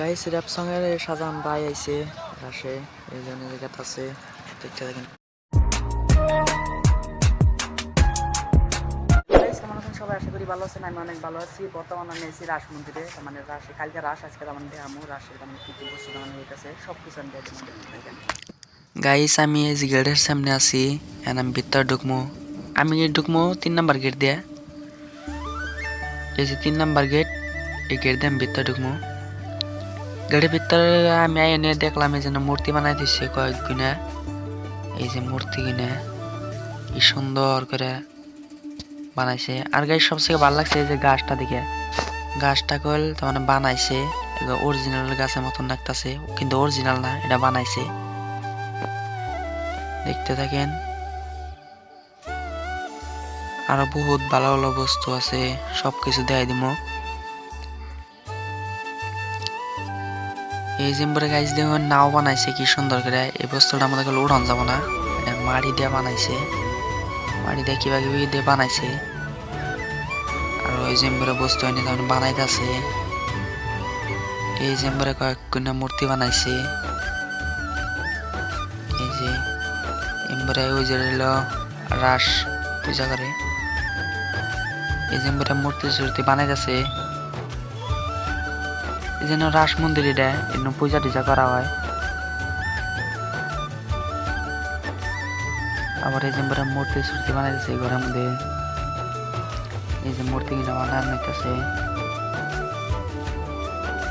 Guys rap সঙ্গের সাজান ভাই আইছে রাশে এই জন্য জায়গাতে আছে দেখতে দেখেন। গাইস কেমন আছেন সবাই? আশা করি ভালো আছেন। আমি অনেক ভালো আছি। বর্তমানে আমি আছি রাস মন্দিরে, মানে রাশে কালকে রাস, আজকে আমাদের আমু রাশের মানে কি কি বস্তু মানে হইতাছে সব কিছু আমি দেখেন। গাইস আমি এই গেটের সামনে আছি, এখন আমি ভিতর ঢুকমু। আমি ঢুকমু 3 নাম্বার গেট দিয়ে। এই যে 3 নাম্বার গেট, এই গেট দিয়ে আমি ভিতর ঢুকমু। গেটের ভিতরে আমি এনে দেখলাম এই যে মূর্তি বানাই দিচ্ছে কয়েকগুনা। এই যে মূর্তি কিনা কি সুন্দর করে বানাইছে। আর গাইস সবথেকে ভালো লাগছে এই যে গাছটা দেখে, গাছটা কল তার মানে বানাইছে অরিজিনাল গাছের মতন লাগতেছে, কিন্তু অরিজিনাল না, এটা বানাইছে। দেখতে থাকেন, আরো বহুত ভালো ভালো বস্তু আছে, সবকিছু দেখাই দিব। এই জিম্বরে গাইস দেখুন নাও বানাইছে কি সুন্দর করে। এই বস্তুটা আমাদের উড়ান যাব না, এটা মাটি দিয়ে বানাইছে, মাটি দিয়ে কিবা কিবি দিয়ে বানাইছে। আর ওই জিম্বরে বস্তু এনে তেমন বানাইতেছে। এই জিম্বরে কয়েকগুনা মূর্তি বানাইছে। এই যে এমবরে ওই যে রাস পূজা করে, এই জিম্বরে মূর্তি সূর্তি বানাইতেছে। এই জন্য রাস মন্দির, এটা এমন পূজা টুজা করা হয়। আবার এই জিম্বরে মূর্তি সূর্তি বানাইতেছে ঘরের মধ্যে। এই যে মূর্তি কিনা বানানো হইতেছে,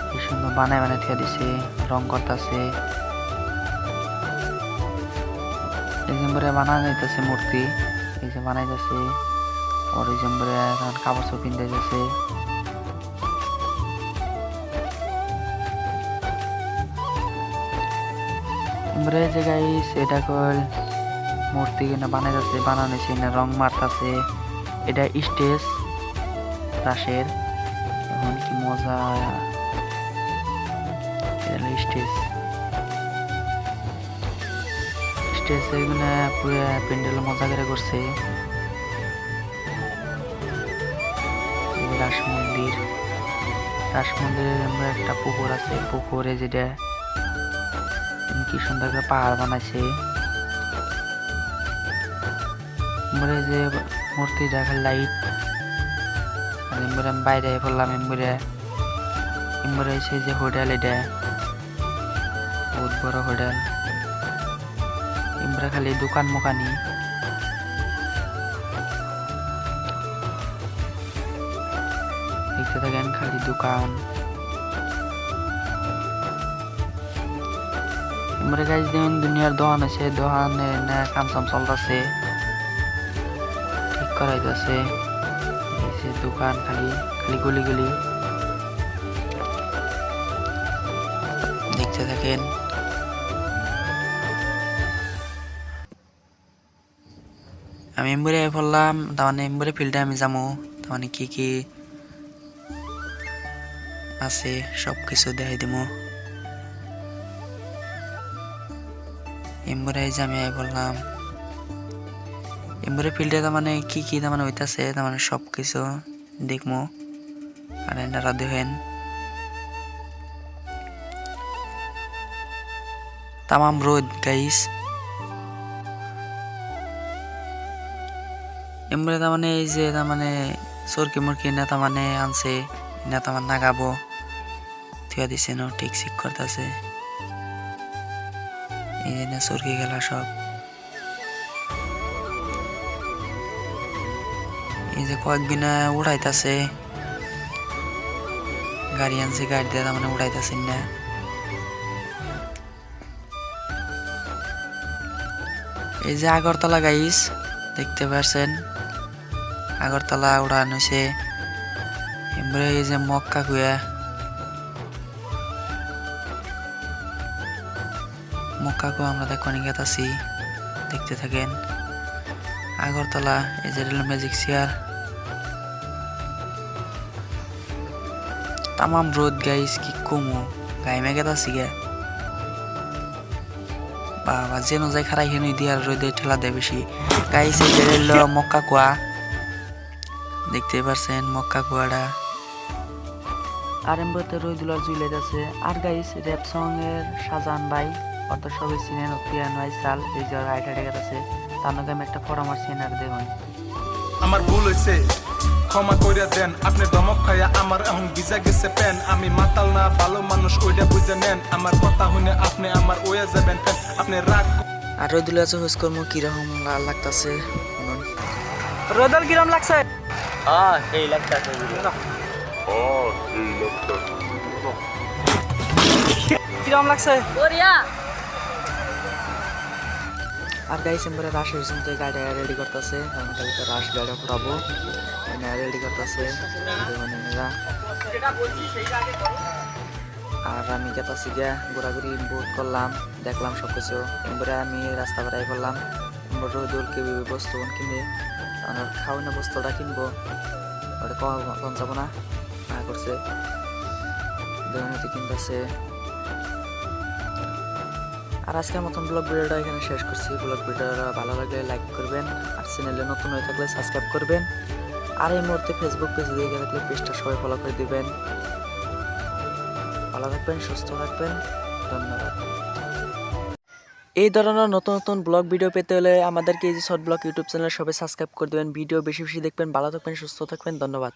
কি সুন্দর বানায় বানায় থিয়া দিছে, রং করতেছে। এই জিম্বরে বানানো হইতেছে মূর্তি, এই যে বানাইতেছে। আর এই জিম্বরে কাপড় চোপড় পিন্ধাইতেছে। এই যে গাইস এটা কল মূর্তি কিনা বানাইতেছে, বানানো হয়েছে না, রং মারতেছে। এটা স্টেজ রাসের, এখন কি মজা। স্টেজ স্টেজ এগুলো পুরো প্যান্ডেল মজা করে করছে। রাস মন্দির, রাস মন্দিরের একটা পুকুর আছে, পুকুরে যেটা কি সুন্দর করে পাহাড় বানাইছে। যে মূর্তি দেখার লাইট, আর এমবরে আমি বাইরে পড়লাম। এমবরে এসে যে হোটেল, এটা বহুত বড় হোটেল। এমবরে খালি দোকান মোকানি, দেখতে থাকেন খালি দোকান। এমবরে গাইজ দেখুন দুনিয়ার দোকান আছে, দোকানের না কাম সাম চলতেছে, ঠিক করাইতেছে। দোকান খালি খালি গলি গলি, দেখতে থাকেন। আমি এমবরে পড়লাম, তার মানে এমবরে ফিল্ডে আমি যাবো, তার মানে কি কি আছে সবকিছু দেখাই দিব। এমবরে যে আমি বললাম এমবরে ফিল্ডে তার মানে কি কি তার মানে হইতাছে, তার মানে সবকিছু দেখবো। আর এনারা দেখেন তামাম রোদ গাইস। এমবরে তার মানে এই যে তার মানে সরকি মুরকি না তার মানে আনছে না, তার মানে নাগাবো থিয়া দিছে না, ঠিক ঠিক করতেছে। এই যে সরকি খেলা সব, এই যে কয়েকদিন উড়াইতেছে গাড়ি আনছে, গাড়ি দিয়ে তার মানে উড়াইতেছেন না। এই যে আগরতলা গাইস দেখতে পাচ্ছেন, আগরতলা উড়ান হয়েছে। এমবরে এই যে মক্কা কুয়া, মক্কা কুয়া আমরা দেখো নিকেত আছি, দেখতে থাকেন। আগরতলা এই যে রেল ম্যাজিক চেয়ার, তামাম রোদ গাইস, কি কমো গাইমে গেতা সিগে বাবা, যেন যাই খারাই হেন দিয়ে রোদে ঠেলা দেয় বেশি গাইস। এই যে রেল মক্কা কুয়া, দেখতে পারছেন মক্কা কুয়াটা। আর এমবতে রইদুল আর জুইলাইত আছে। আর গাইস র্যাপ সং এর শাহজাহান ভাই অত সবাই চিনেন, পিয়ান ভাই সাল এই যে রাইট হাইডার আছে, তার নাকি আমি একটা পরামর্শ এনার দেখুন। আমার ভুল হইছে ক্ষমা কইরা দেন, আপনি ধমক খাইয়া আমার এখন ভিজা গেছে প্যান। আমি মাতাল না ভালো মানুষ ওইটা বুঝে নেন, আমার কথা শুনে আপনি আমার ওয়া যাবেন ফ্যান। আপনি রাগ আর রইদুল আছে হুসকর্ম কিরকম লাগতাছে রোদল কিরম লাগছে? সেই লাগতাছে কিরম লাগছে? আর গাইস এমবারে রাশ হয়েছে তো গাড়ি রেডি করতেছে, আমি খালি তো রাশ গাড়ি ফুটাবো রেডি করতেছে আর আমি গেতাছি গিয়া ঘোরাঘুরি বুক করলাম, দেখলাম সবকিছু। এবারে আমি রাস্তা বেড়াই করলাম, রোদুল কি বস্তু কিনে খাওয়ানো বস্তুটা কিনবো, ওটা কখন যাবো না করছে কিনতেছে। আর আজকের মতন ব্লগ ভিডিওটা এখানে শেষ করছি। ব্লগ ভিডিওটা ভালো লাগলে লাইক করবেন, আর চ্যানেলে নতুন হয়ে থাকলে সাবস্ক্রাইব করবেন। আর এই মুহূর্তে ফেসবুক পেজে দেখে থাকলে পেজটা সবাই ফলো করে দিবেন। ভালো থাকবেন, সুস্থ থাকবেন, ধন্যবাদ। এই ধরনের নতুন নতুন ব্লগ ভিডিও পেতে হলে আমাদেরকে এই যে শর্ট ব্লগ ইউটিউব চ্যানেল সবাই সাবস্ক্রাইব করে দেবেন। ভিডিও বেশি বেশি দেখবেন। ভালো থাকবেন, সুস্থ থাকবেন, ধন্যবাদ।